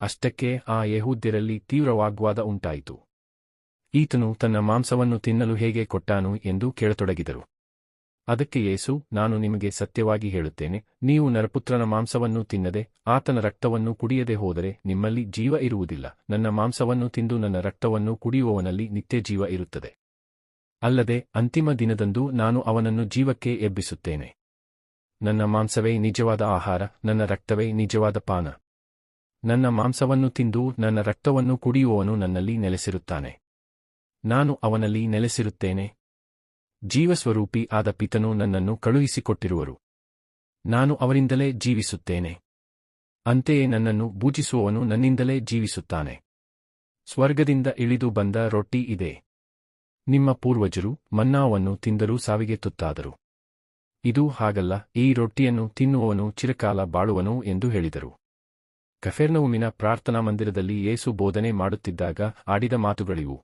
ಅಷ್ಟಕ್ಕೆ ಆ ಯೆಹೂದ್ಯರಲ್ಲಿ ತೀವ್ರ ವಾಗ್ವಾದ ಉಂಟಾಯಿತು. ಈತನು ತನ್ನ ಮಾಂಸವನ್ನು ತಿನ್ನಲು ಹೇಗೆ ಕೊಟ್ಟಾನು ಎಂದು ಕೇಳತೊಡಗಿದರು. ಅದಕ್ಕೆ ಯೇಸು, ನಾನು ನಿಮಗೆ ಸತ್ಯವಾಗಿ ಹೇಳುತ್ತೇನೆ, ನೀವು ನರಪುತ್ರನ ಮಾಂಸವನ್ನು ತಿನ್ನದೆ ಆತನ ರಕ್ತವನ್ನು ಕುಡಿಯದೆ ಹೋದರೆ ನಿಮ್ಮಲ್ಲಿ ಜೀವ ಇರುವುದಿಲ್ಲ. ನನ್ನ ಮಾಂಸವನ್ನು ತಿಂದು ನನ್ನ ರಕ್ತವನ್ನು ಕುಡಿಯುವವನಲ್ಲಿ ನಿತ್ಯಜೀವ ಇರುತ್ತದೆ. ಅಲ್ಲದೆ ಅಂತಿಮ ದಿನದಂದು ನಾನು ಅವನನ್ನು ಜೀವಕ್ಕೆ ಎಬ್ಬಿಸುತ್ತೇನೆ. ನನ್ನ ಮಾಂಸವೇ ನಿಜವಾದ ಆಹಾರ, ನನ್ನ ರಕ್ತವೇ ನಿಜವಾದ ಪಾನ. ನನ್ನ ಮಾಂಸವನ್ನು ತಿಂದು ನನ್ನ ರಕ್ತವನ್ನು ಕುಡಿಯುವವನು ನನ್ನಲ್ಲಿ ನೆಲೆಸಿರುತ್ತಾನೆ. ನಾನು ಅವನಲ್ಲಿ ನೆಲೆಸಿರುತ್ತೇನೆ. ಜೀವಸ್ವರೂಪಿ ಆದ ಪಿತನು ನನ್ನನ್ನು ಕಳುಹಿಸಿಕೊಟ್ಟಿರುವರು. ನಾನು ಅವರಿಂದಲೇ ಜೀವಿಸುತ್ತೇನೆ. ಅಂತೆಯೇ ನನ್ನನ್ನು ಪೂಜಿಸುವವನು ನನ್ನಿಂದಲೇ ಜೀವಿಸುತ್ತಾನೆ. ಸ್ವರ್ಗದಿಂದ ಇಳಿದು ಬಂದ ರೊಟ್ಟಿ ಇದೇ. ನಿಮ್ಮ ಪೂರ್ವಜರು ಮನ್ನಾವನ್ನು ತಿಂದರೂ ಸಾವಿಗೆ ತುತ್ತಾದರು. ಇದು ಹಾಗಲ್ಲ, ಈ ರೊಟ್ಟಿಯನ್ನು ತಿನ್ನುವವನು ಚಿರಕಾಲ ಬಾಳುವನು ಎಂದು ಹೇಳಿದರು. ಕಫೆರ್ನೌಮಿನ ಪ್ರಾರ್ಥನಾ ಮಂದಿರದಲ್ಲಿ ಯೇಸು ಬೋಧನೆ ಮಾಡುತ್ತಿದ್ದಾಗ ಆಡಿದ ಮಾತುಗಳಿವು.